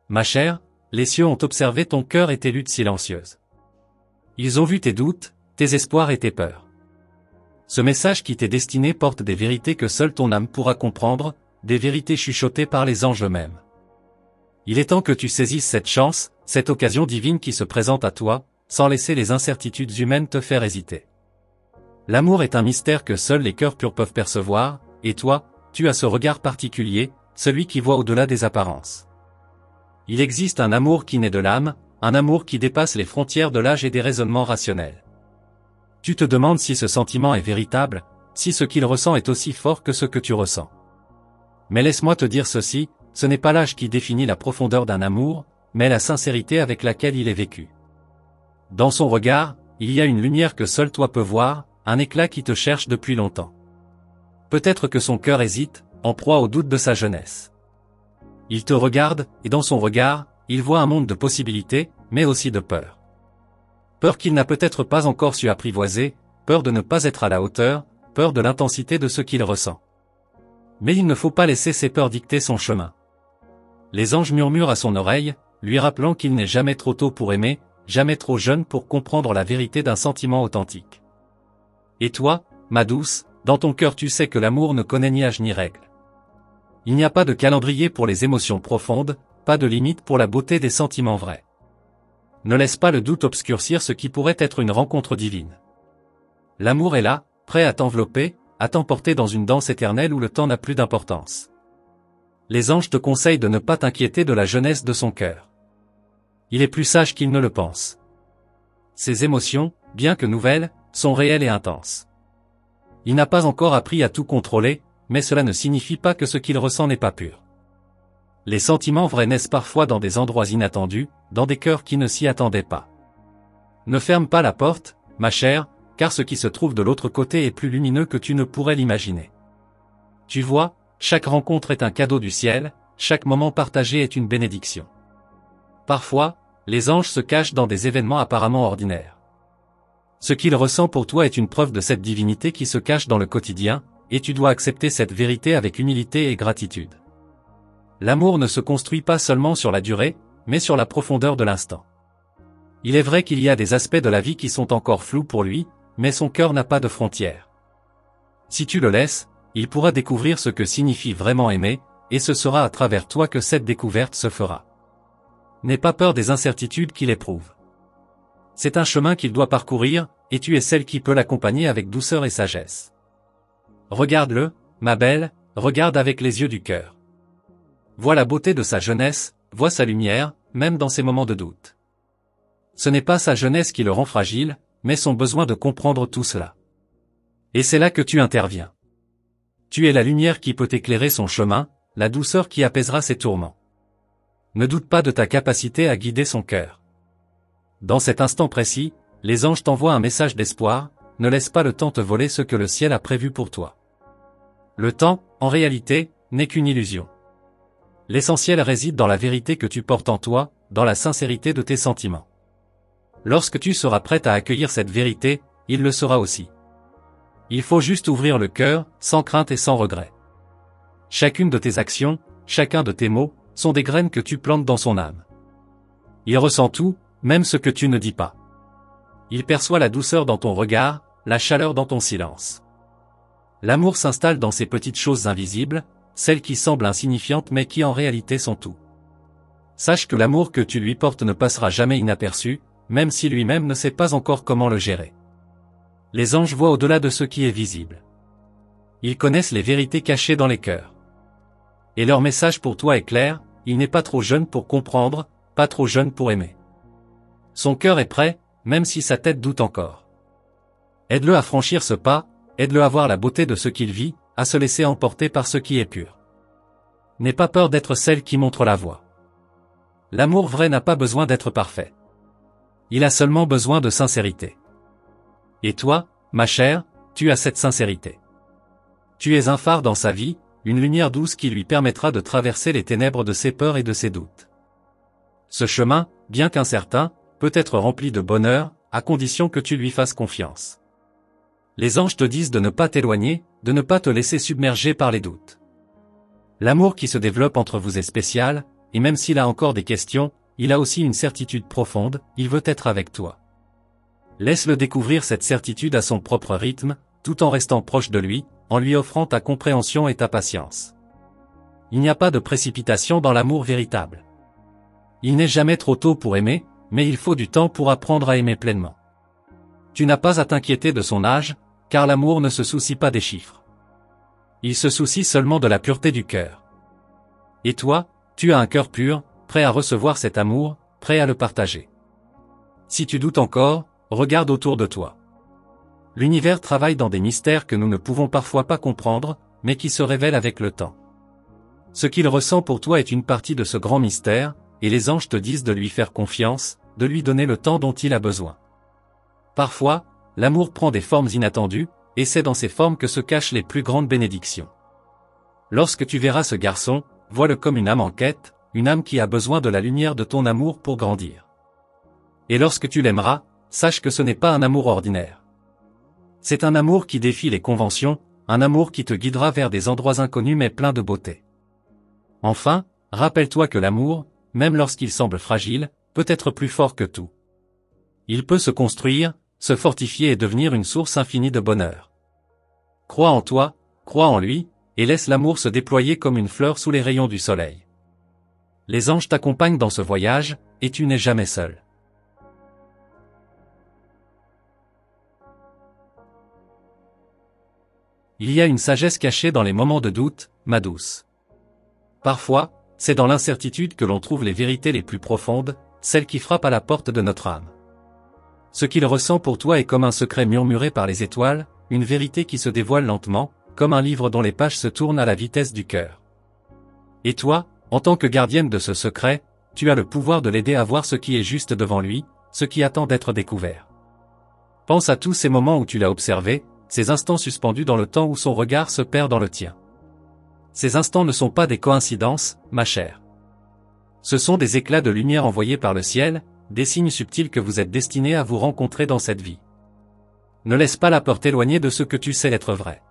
Ma chère, les cieux ont observé ton cœur et tes luttes silencieuses. Ils ont vu tes doutes, tes espoirs et tes peurs. Ce message qui t'est destiné porte des vérités que seule ton âme pourra comprendre, des vérités chuchotées par les anges eux-mêmes. Il est temps que tu saisisses cette chance, cette occasion divine qui se présente à toi, sans laisser les incertitudes humaines te faire hésiter. L'amour est un mystère que seuls les cœurs purs peuvent percevoir, et toi, tu as ce regard particulier, celui qui voit au-delà des apparences. Il existe un amour qui naît de l'âme, un amour qui dépasse les frontières de l'âge et des raisonnements rationnels. Tu te demandes si ce sentiment est véritable, si ce qu'il ressent est aussi fort que ce que tu ressens. Mais laisse-moi te dire ceci, ce n'est pas l'âge qui définit la profondeur d'un amour, mais la sincérité avec laquelle il est vécu. Dans son regard, il y a une lumière que seul toi peux voir, un éclat qui te cherche depuis longtemps. Peut-être que son cœur hésite, en proie au doute de sa jeunesse. Il te regarde, et dans son regard, il voit un monde de possibilités, mais aussi de peur. Peur qu'il n'a peut-être pas encore su apprivoiser, peur de ne pas être à la hauteur, peur de l'intensité de ce qu'il ressent. Mais il ne faut pas laisser ses peurs dicter son chemin. Les anges murmurent à son oreille, lui rappelant qu'il n'est jamais trop tôt pour aimer, jamais trop jeune pour comprendre la vérité d'un sentiment authentique. Et toi, ma douce, dans ton cœur tu sais que l'amour ne connaît ni âge ni règle. Il n'y a pas de calendrier pour les émotions profondes, pas de limite pour la beauté des sentiments vrais. Ne laisse pas le doute obscurcir ce qui pourrait être une rencontre divine. L'amour est là, prêt à t'envelopper, à t'emporter dans une danse éternelle où le temps n'a plus d'importance. Les anges te conseillent de ne pas t'inquiéter de la jeunesse de son cœur. Il est plus sage qu'il ne le pense. Ses émotions, bien que nouvelles, sont réelles et intenses. Il n'a pas encore appris à tout contrôler, mais cela ne signifie pas que ce qu'il ressent n'est pas pur. Les sentiments vrais naissent parfois dans des endroits inattendus, dans des cœurs qui ne s'y attendaient pas. Ne ferme pas la porte, ma chère, car ce qui se trouve de l'autre côté est plus lumineux que tu ne pourrais l'imaginer. Tu vois, chaque rencontre est un cadeau du ciel, chaque moment partagé est une bénédiction. Parfois, les anges se cachent dans des événements apparemment ordinaires. Ce qu'il ressent pour toi est une preuve de cette divinité qui se cache dans le quotidien, et tu dois accepter cette vérité avec humilité et gratitude. L'amour ne se construit pas seulement sur la durée, mais sur la profondeur de l'instant. Il est vrai qu'il y a des aspects de la vie qui sont encore flous pour lui, mais son cœur n'a pas de frontières. Si tu le laisses, il pourra découvrir ce que signifie vraiment aimer, et ce sera à travers toi que cette découverte se fera. N'aie pas peur des incertitudes qu'il éprouve. C'est un chemin qu'il doit parcourir, et tu es celle qui peut l'accompagner avec douceur et sagesse. Regarde-le, ma belle, regarde avec les yeux du cœur. Vois la beauté de sa jeunesse, vois sa lumière, même dans ses moments de doute. Ce n'est pas sa jeunesse qui le rend fragile, mais son besoin de comprendre tout cela. Et c'est là que tu interviens. Tu es la lumière qui peut éclairer son chemin, la douceur qui apaisera ses tourments. Ne doute pas de ta capacité à guider son cœur. Dans cet instant précis, les anges t'envoient un message d'espoir, ne laisse pas le temps te voler ce que le ciel a prévu pour toi. Le temps, en réalité, n'est qu'une illusion. L'essentiel réside dans la vérité que tu portes en toi, dans la sincérité de tes sentiments. Lorsque tu seras prête à accueillir cette vérité, il le sera aussi. Il faut juste ouvrir le cœur, sans crainte et sans regret. Chacune de tes actions, chacun de tes mots, sont des graines que tu plantes dans son âme. Il ressent tout, même ce que tu ne dis pas. Il perçoit la douceur dans ton regard, la chaleur dans ton silence. L'amour s'installe dans ces petites choses invisibles, celles qui semblent insignifiantes mais qui en réalité sont tout. Sache que l'amour que tu lui portes ne passera jamais inaperçu, même si lui-même ne sait pas encore comment le gérer. Les anges voient au-delà de ce qui est visible. Ils connaissent les vérités cachées dans les cœurs. Et leur message pour toi est clair, il n'est pas trop jeune pour comprendre, pas trop jeune pour aimer. Son cœur est prêt, même si sa tête doute encore. Aide-le à franchir ce pas, aide-le à voir la beauté de ce qu'il vit, à se laisser emporter par ce qui est pur. N'aie pas peur d'être celle qui montre la voie. L'amour vrai n'a pas besoin d'être parfait. Il a seulement besoin de sincérité. Et toi, ma chère, tu as cette sincérité. Tu es un phare dans sa vie, une lumière douce qui lui permettra de traverser les ténèbres de ses peurs et de ses doutes. Ce chemin, bien qu'incertain, peut être rempli de bonheur, à condition que tu lui fasses confiance. Les anges te disent de ne pas t'éloigner, de ne pas te laisser submerger par les doutes. L'amour qui se développe entre vous est spécial, et même s'il a encore des questions, il a aussi une certitude profonde, il veut être avec toi. Laisse-le découvrir cette certitude à son propre rythme, tout en restant proche de lui, en lui offrant ta compréhension et ta patience. Il n'y a pas de précipitation dans l'amour véritable. Il n'est jamais trop tôt pour aimer, mais il faut du temps pour apprendre à aimer pleinement. Tu n'as pas à t'inquiéter de son âge, car l'amour ne se soucie pas des chiffres. Il se soucie seulement de la pureté du cœur. Et toi, tu as un cœur pur, prêt à recevoir cet amour, prêt à le partager. Si tu doutes encore, regarde autour de toi. L'univers travaille dans des mystères que nous ne pouvons parfois pas comprendre, mais qui se révèlent avec le temps. Ce qu'il ressent pour toi est une partie de ce grand mystère, et les anges te disent de lui faire confiance, de lui donner le temps dont il a besoin. Parfois, l'amour prend des formes inattendues, et c'est dans ces formes que se cachent les plus grandes bénédictions. Lorsque tu verras ce garçon, vois-le comme une âme en quête, une âme qui a besoin de la lumière de ton amour pour grandir. Et lorsque tu l'aimeras, sache que ce n'est pas un amour ordinaire. C'est un amour qui défie les conventions, un amour qui te guidera vers des endroits inconnus mais pleins de beauté. Enfin, rappelle-toi que l'amour, même lorsqu'il semble fragile, peut être plus fort que tout. Il peut se construire, se fortifier et devenir une source infinie de bonheur. Crois en toi, crois en lui, et laisse l'amour se déployer comme une fleur sous les rayons du soleil. Les anges t'accompagnent dans ce voyage, et tu n'es jamais seul. Il y a une sagesse cachée dans les moments de doute, ma douce. Parfois, c'est dans l'incertitude que l'on trouve les vérités les plus profondes, celles qui frappent à la porte de notre âme. Ce qu'il ressent pour toi est comme un secret murmuré par les étoiles, une vérité qui se dévoile lentement, comme un livre dont les pages se tournent à la vitesse du cœur. Et toi, en tant que gardienne de ce secret, tu as le pouvoir de l'aider à voir ce qui est juste devant lui, ce qui attend d'être découvert. Pense à tous ces moments où tu l'as observé, ces instants suspendus dans le temps où son regard se perd dans le tien. Ces instants ne sont pas des coïncidences, ma chère. Ce sont des éclats de lumière envoyés par le ciel, des signes subtils que vous êtes destinés à vous rencontrer dans cette vie. Ne laisse pas la peur t'éloigner de ce que tu sais être vrai.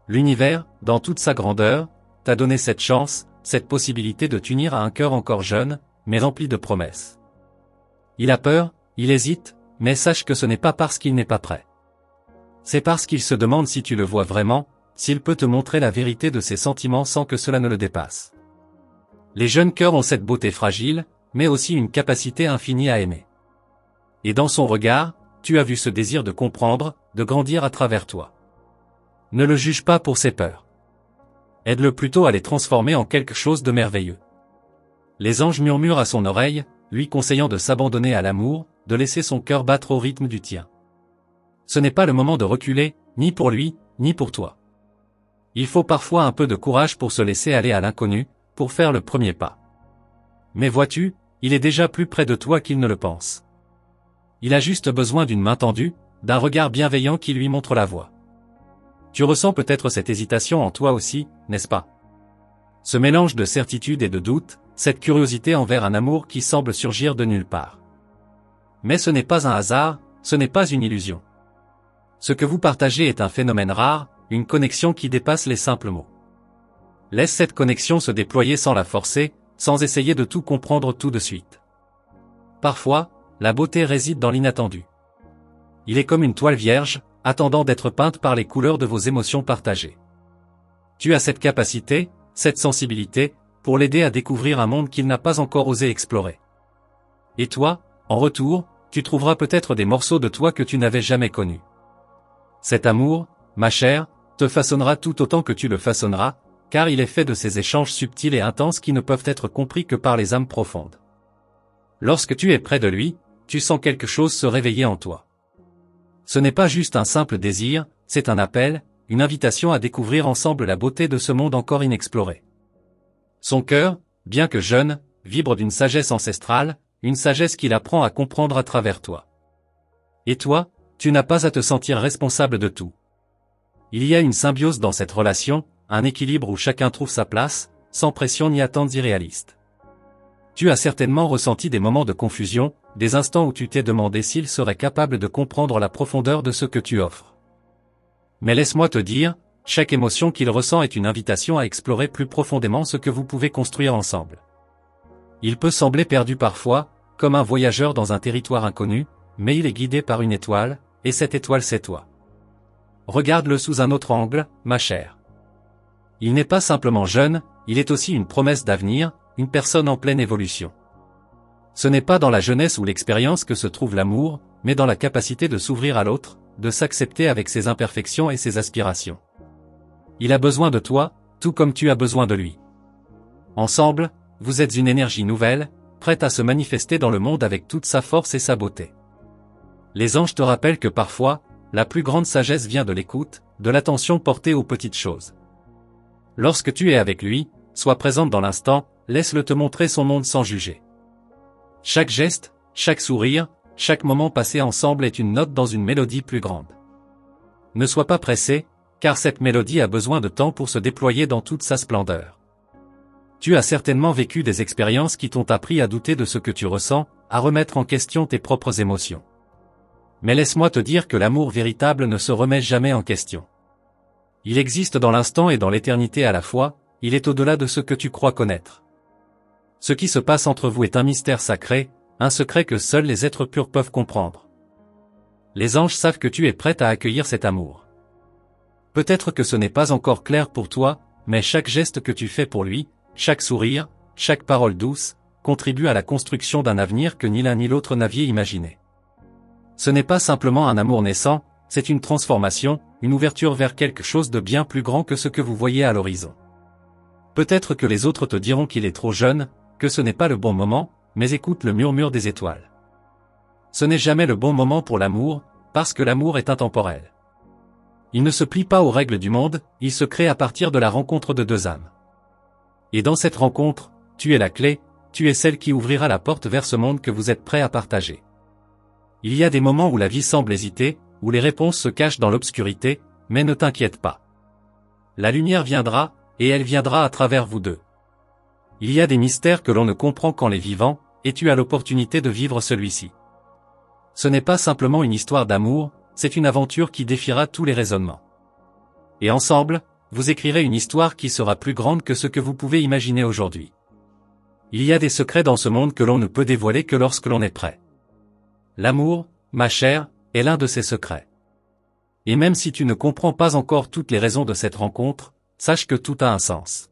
L'univers, dans toute sa grandeur, t'a donné cette chance, cette possibilité de t'unir à un cœur encore jeune, mais rempli de promesses. Il a peur, il hésite, mais sache que ce n'est pas parce qu'il n'est pas prêt. C'est parce qu'il se demande si tu le vois vraiment, s'il peut te montrer la vérité de ses sentiments sans que cela ne le dépasse. Les jeunes cœurs ont cette beauté fragile, mais aussi une capacité infinie à aimer. Et dans son regard, tu as vu ce désir de comprendre, de grandir à travers toi. Ne le juge pas pour ses peurs. Aide-le plutôt à les transformer en quelque chose de merveilleux. Les anges murmurent à son oreille, lui conseillant de s'abandonner à l'amour, de laisser son cœur battre au rythme du tien. Ce n'est pas le moment de reculer, ni pour lui, ni pour toi. Il faut parfois un peu de courage pour se laisser aller à l'inconnu, pour faire le premier pas. Mais vois-tu, il est déjà plus près de toi qu'il ne le pense. Il a juste besoin d'une main tendue, d'un regard bienveillant qui lui montre la voie. Tu ressens peut-être cette hésitation en toi aussi, n'est-ce pas? Ce mélange de certitude et de doute, cette curiosité envers un amour qui semble surgir de nulle part. Mais ce n'est pas un hasard, ce n'est pas une illusion. Ce que vous partagez est un phénomène rare, une connexion qui dépasse les simples mots. Laisse cette connexion se déployer sans la forcer, sans essayer de tout comprendre tout de suite. Parfois, la beauté réside dans l'inattendu. Il est comme une toile vierge, attendant d'être peinte par les couleurs de vos émotions partagées. Tu as cette capacité, cette sensibilité, pour l'aider à découvrir un monde qu'il n'a pas encore osé explorer. Et toi, en retour, tu trouveras peut-être des morceaux de toi que tu n'avais jamais connus. Cet amour, ma chère, te façonnera tout autant que tu le façonneras, car il est fait de ces échanges subtils et intenses qui ne peuvent être compris que par les âmes profondes. Lorsque tu es près de lui, tu sens quelque chose se réveiller en toi. Ce n'est pas juste un simple désir, c'est un appel, une invitation à découvrir ensemble la beauté de ce monde encore inexploré. Son cœur, bien que jeune, vibre d'une sagesse ancestrale, une sagesse qu'il apprend à comprendre à travers toi. Et toi, tu n'as pas à te sentir responsable de tout. Il y a une symbiose dans cette relation, un équilibre où chacun trouve sa place, sans pression ni attentes irréalistes. Tu as certainement ressenti des moments de confusion, des instants où tu t'es demandé s'il serait capable de comprendre la profondeur de ce que tu offres. Mais laisse-moi te dire, chaque émotion qu'il ressent est une invitation à explorer plus profondément ce que vous pouvez construire ensemble. Il peut sembler perdu parfois, comme un voyageur dans un territoire inconnu, mais il est guidé par une étoile, et cette étoile c'est toi. Regarde-le sous un autre angle, ma chère. Il n'est pas simplement jeune, il est aussi une promesse d'avenir, une personne en pleine évolution. Ce n'est pas dans la jeunesse ou l'expérience que se trouve l'amour, mais dans la capacité de s'ouvrir à l'autre, de s'accepter avec ses imperfections et ses aspirations. Il a besoin de toi, tout comme tu as besoin de lui. Ensemble, vous êtes une énergie nouvelle, prête à se manifester dans le monde avec toute sa force et sa beauté. Les anges te rappellent que parfois, la plus grande sagesse vient de l'écoute, de l'attention portée aux petites choses. Lorsque tu es avec lui, sois présente dans l'instant, laisse-le te montrer son monde sans juger. Chaque geste, chaque sourire, chaque moment passé ensemble est une note dans une mélodie plus grande. Ne sois pas pressé, car cette mélodie a besoin de temps pour se déployer dans toute sa splendeur. Tu as certainement vécu des expériences qui t'ont appris à douter de ce que tu ressens, à remettre en question tes propres émotions. Mais laisse-moi te dire que l'amour véritable ne se remet jamais en question. Il existe dans l'instant et dans l'éternité à la fois, il est au-delà de ce que tu crois connaître. Ce qui se passe entre vous est un mystère sacré, un secret que seuls les êtres purs peuvent comprendre. Les anges savent que tu es prête à accueillir cet amour. Peut-être que ce n'est pas encore clair pour toi, mais chaque geste que tu fais pour lui, chaque sourire, chaque parole douce, contribue à la construction d'un avenir que ni l'un ni l'autre n'aviez imaginé. Ce n'est pas simplement un amour naissant, c'est une transformation, une ouverture vers quelque chose de bien plus grand que ce que vous voyez à l'horizon. Peut-être que les autres te diront qu'il est trop jeune, que ce n'est pas le bon moment, mais écoute le murmure des étoiles. Ce n'est jamais le bon moment pour l'amour, parce que l'amour est intemporel. Il ne se plie pas aux règles du monde, il se crée à partir de la rencontre de deux âmes. Et dans cette rencontre, tu es la clé, tu es celle qui ouvrira la porte vers ce monde que vous êtes prêt à partager. Il y a des moments où la vie semble hésiter, où les réponses se cachent dans l'obscurité, mais ne t'inquiète pas. La lumière viendra, et elle viendra à travers vous deux. Il y a des mystères que l'on ne comprend qu'en les vivant, et tu as l'opportunité de vivre celui-ci. Ce n'est pas simplement une histoire d'amour, c'est une aventure qui défiera tous les raisonnements. Et ensemble, vous écrirez une histoire qui sera plus grande que ce que vous pouvez imaginer aujourd'hui. Il y a des secrets dans ce monde que l'on ne peut dévoiler que lorsque l'on est prêt. L'amour, ma chère, est l'un de ces secrets. Et même si tu ne comprends pas encore toutes les raisons de cette rencontre, sache que tout a un sens.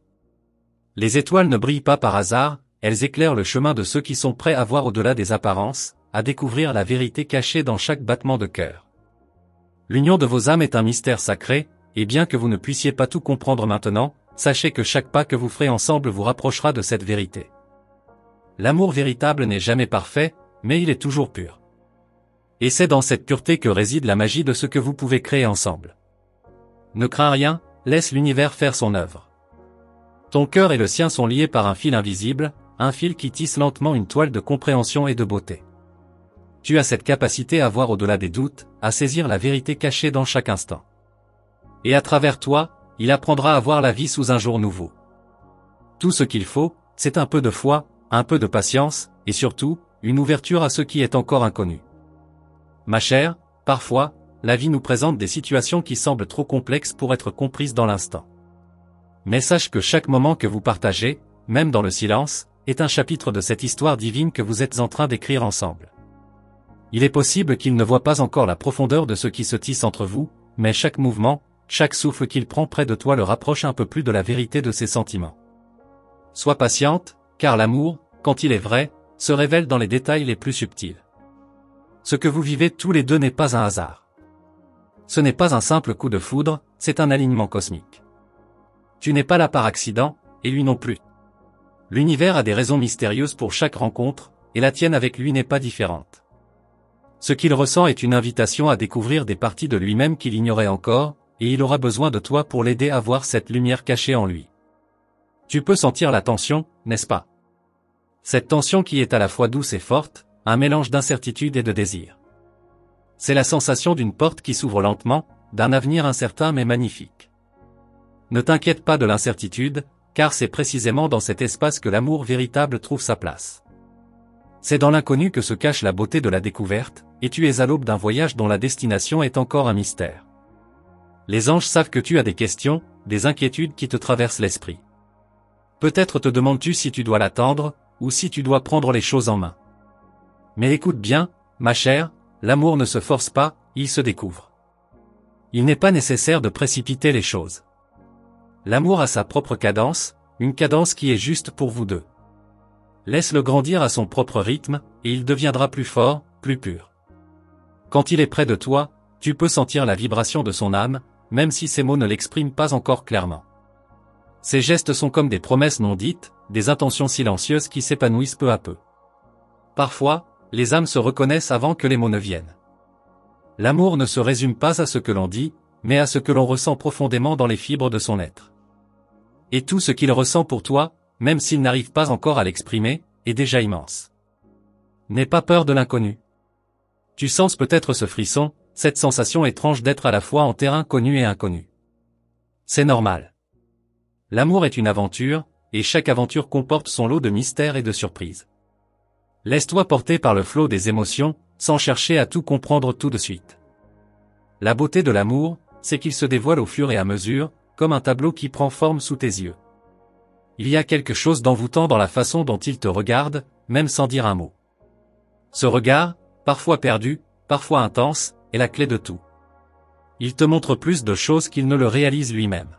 Les étoiles ne brillent pas par hasard, elles éclairent le chemin de ceux qui sont prêts à voir au-delà des apparences, à découvrir la vérité cachée dans chaque battement de cœur. L'union de vos âmes est un mystère sacré, et bien que vous ne puissiez pas tout comprendre maintenant, sachez que chaque pas que vous ferez ensemble vous rapprochera de cette vérité. L'amour véritable n'est jamais parfait, mais il est toujours pur. Et c'est dans cette pureté que réside la magie de ce que vous pouvez créer ensemble. Ne crains rien, laisse l'univers faire son œuvre. Ton cœur et le sien sont liés par un fil invisible, un fil qui tisse lentement une toile de compréhension et de beauté. Tu as cette capacité à voir au-delà des doutes, à saisir la vérité cachée dans chaque instant. Et à travers toi, il apprendra à voir la vie sous un jour nouveau. Tout ce qu'il faut, c'est un peu de foi, un peu de patience, et surtout, une ouverture à ce qui est encore inconnu. Ma chère, parfois, la vie nous présente des situations qui semblent trop complexes pour être comprises dans l'instant. Mais sache que chaque moment que vous partagez, même dans le silence, est un chapitre de cette histoire divine que vous êtes en train d'écrire ensemble. Il est possible qu'il ne voit pas encore la profondeur de ce qui se tisse entre vous, mais chaque mouvement, chaque souffle qu'il prend près de toi le rapproche un peu plus de la vérité de ses sentiments. Sois patiente, car l'amour, quand il est vrai, se révèle dans les détails les plus subtils. Ce que vous vivez tous les deux n'est pas un hasard. Ce n'est pas un simple coup de foudre, c'est un alignement cosmique. Tu n'es pas là par accident, et lui non plus. L'univers a des raisons mystérieuses pour chaque rencontre, et la tienne avec lui n'est pas différente. Ce qu'il ressent est une invitation à découvrir des parties de lui-même qu'il ignorait encore, et il aura besoin de toi pour l'aider à voir cette lumière cachée en lui. Tu peux sentir la tension, n'est-ce pas? Cette tension qui est à la fois douce et forte, un mélange d'incertitude et de désir. C'est la sensation d'une porte qui s'ouvre lentement, d'un avenir incertain mais magnifique. Ne t'inquiète pas de l'incertitude, car c'est précisément dans cet espace que l'amour véritable trouve sa place. C'est dans l'inconnu que se cache la beauté de la découverte, et tu es à l'aube d'un voyage dont la destination est encore un mystère. Les anges savent que tu as des questions, des inquiétudes qui te traversent l'esprit. Peut-être te demandes-tu si tu dois l'attendre, ou si tu dois prendre les choses en main. Mais écoute bien, ma chère, l'amour ne se force pas, il se découvre. Il n'est pas nécessaire de précipiter les choses. L'amour a sa propre cadence, une cadence qui est juste pour vous deux. Laisse-le grandir à son propre rythme, et il deviendra plus fort, plus pur. Quand il est près de toi, tu peux sentir la vibration de son âme, même si ses mots ne l'expriment pas encore clairement. Ses gestes sont comme des promesses non dites, des intentions silencieuses qui s'épanouissent peu à peu. Parfois, les âmes se reconnaissent avant que les mots ne viennent. L'amour ne se résume pas à ce que l'on dit, mais à ce que l'on ressent profondément dans les fibres de son être. Et tout ce qu'il ressent pour toi, même s'il n'arrive pas encore à l'exprimer, est déjà immense. N'aie pas peur de l'inconnu. Tu sens peut-être ce frisson, cette sensation étrange d'être à la fois en terrain connu et inconnu. C'est normal. L'amour est une aventure, et chaque aventure comporte son lot de mystères et de surprises. Laisse-toi porter par le flot des émotions, sans chercher à tout comprendre tout de suite. La beauté de l'amour, c'est qu'il se dévoile au fur et à mesure, comme un tableau qui prend forme sous tes yeux. Il y a quelque chose d'envoûtant dans la façon dont il te regarde, même sans dire un mot. Ce regard, parfois perdu, parfois intense, est la clé de tout. Il te montre plus de choses qu'il ne le réalise lui-même.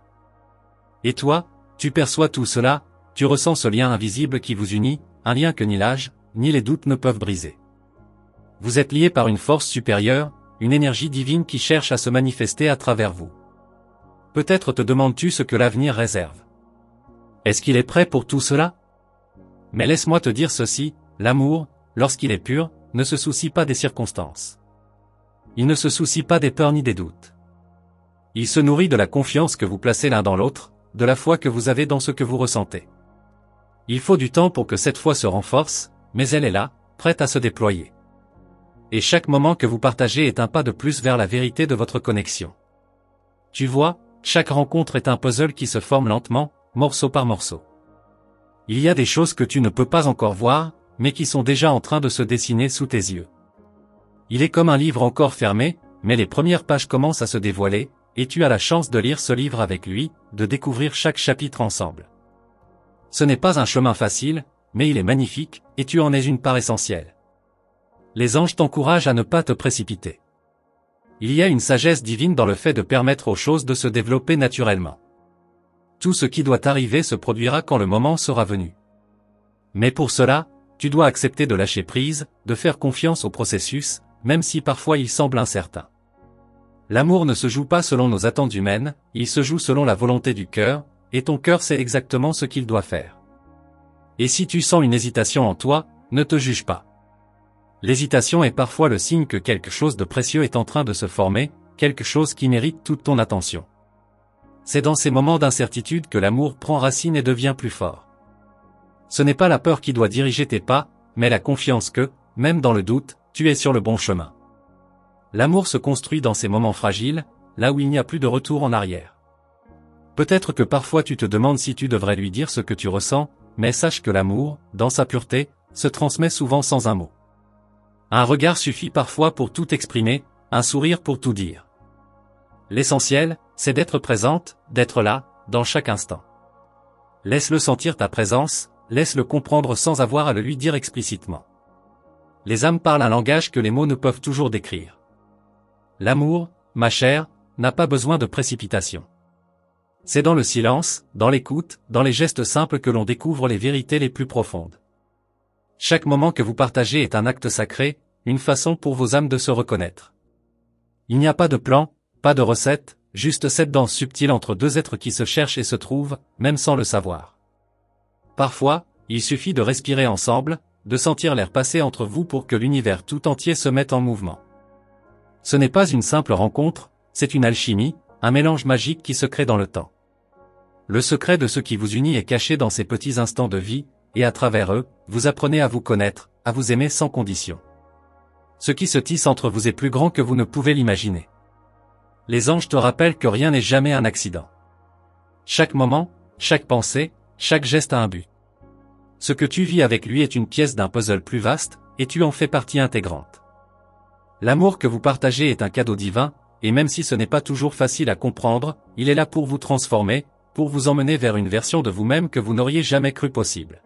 Et toi, tu perçois tout cela, tu ressens ce lien invisible qui vous unit, un lien que ni l'âge, ni les doutes ne peuvent briser. Vous êtes liés par une force supérieure, une énergie divine qui cherche à se manifester à travers vous. Peut-être te demandes-tu ce que l'avenir réserve. Est-ce qu'il est prêt pour tout cela? Mais laisse-moi te dire ceci, l'amour, lorsqu'il est pur, ne se soucie pas des circonstances. Il ne se soucie pas des peurs ni des doutes. Il se nourrit de la confiance que vous placez l'un dans l'autre, de la foi que vous avez dans ce que vous ressentez. Il faut du temps pour que cette foi se renforce, mais elle est là, prête à se déployer. Et chaque moment que vous partagez est un pas de plus vers la vérité de votre connexion. Tu vois, chaque rencontre est un puzzle qui se forme lentement, morceau par morceau. Il y a des choses que tu ne peux pas encore voir, mais qui sont déjà en train de se dessiner sous tes yeux. Il est comme un livre encore fermé, mais les premières pages commencent à se dévoiler, et tu as la chance de lire ce livre avec lui, de découvrir chaque chapitre ensemble. Ce n'est pas un chemin facile, mais il est magnifique, et tu en es une part essentielle. Les anges t'encouragent à ne pas te précipiter. Il y a une sagesse divine dans le fait de permettre aux choses de se développer naturellement. Tout ce qui doit arriver se produira quand le moment sera venu. Mais pour cela, tu dois accepter de lâcher prise, de faire confiance au processus, même si parfois il semble incertain. L'amour ne se joue pas selon nos attentes humaines, il se joue selon la volonté du cœur, et ton cœur sait exactement ce qu'il doit faire. Et si tu sens une hésitation en toi, ne te juge pas. L'hésitation est parfois le signe que quelque chose de précieux est en train de se former, quelque chose qui mérite toute ton attention. C'est dans ces moments d'incertitude que l'amour prend racine et devient plus fort. Ce n'est pas la peur qui doit diriger tes pas, mais la confiance que, même dans le doute, tu es sur le bon chemin. L'amour se construit dans ces moments fragiles, là où il n'y a plus de retour en arrière. Peut-être que parfois tu te demandes si tu devrais lui dire ce que tu ressens, mais sache que l'amour, dans sa pureté, se transmet souvent sans un mot. Un regard suffit parfois pour tout exprimer, un sourire pour tout dire. L'essentiel, c'est d'être présente, d'être là, dans chaque instant. Laisse-le sentir ta présence, laisse-le comprendre sans avoir à le lui dire explicitement. Les âmes parlent un langage que les mots ne peuvent toujours décrire. L'amour, ma chère, n'a pas besoin de précipitation. C'est dans le silence, dans l'écoute, dans les gestes simples que l'on découvre les vérités les plus profondes. Chaque moment que vous partagez est un acte sacré, une façon pour vos âmes de se reconnaître. Il n'y a pas de plan, pas de recette, juste cette danse subtile entre deux êtres qui se cherchent et se trouvent, même sans le savoir. Parfois, il suffit de respirer ensemble, de sentir l'air passer entre vous pour que l'univers tout entier se mette en mouvement. Ce n'est pas une simple rencontre, c'est une alchimie, un mélange magique qui se crée dans le temps. Le secret de ce qui vous unit est caché dans ces petits instants de vie, et à travers eux, vous apprenez à vous connaître, à vous aimer sans condition. Ce qui se tisse entre vous est plus grand que vous ne pouvez l'imaginer. Les anges te rappellent que rien n'est jamais un accident. Chaque moment, chaque pensée, chaque geste a un but. Ce que tu vis avec lui est une pièce d'un puzzle plus vaste, et tu en fais partie intégrante. L'amour que vous partagez est un cadeau divin, et même si ce n'est pas toujours facile à comprendre, il est là pour vous transformer, pour vous emmener vers une version de vous-même que vous n'auriez jamais cru possible.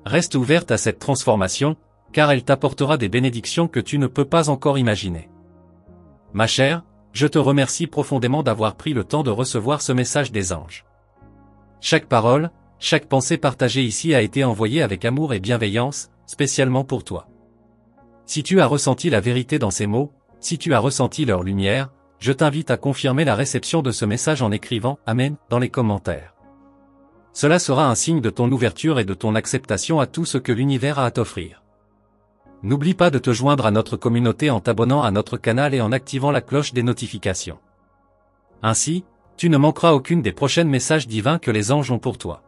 Reste ouverte à cette transformation, car elle t'apportera des bénédictions que tu ne peux pas encore imaginer. Ma chère, je te remercie profondément d'avoir pris le temps de recevoir ce message des anges. Chaque parole, chaque pensée partagée ici a été envoyée avec amour et bienveillance, spécialement pour toi. Si tu as ressenti la vérité dans ces mots, si tu as ressenti leur lumière, je t'invite à confirmer la réception de ce message en écrivant « Amen » dans les commentaires. Cela sera un signe de ton ouverture et de ton acceptation à tout ce que l'univers a à t'offrir. N'oublie pas de te joindre à notre communauté en t'abonnant à notre canal et en activant la cloche des notifications. Ainsi, tu ne manqueras aucune des prochains messages divins que les anges ont pour toi.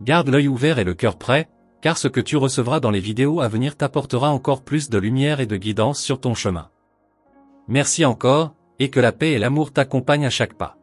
Garde l'œil ouvert et le cœur prêt, car ce que tu recevras dans les vidéos à venir t'apportera encore plus de lumière et de guidance sur ton chemin. Merci encore, et que la paix et l'amour t'accompagnent à chaque pas.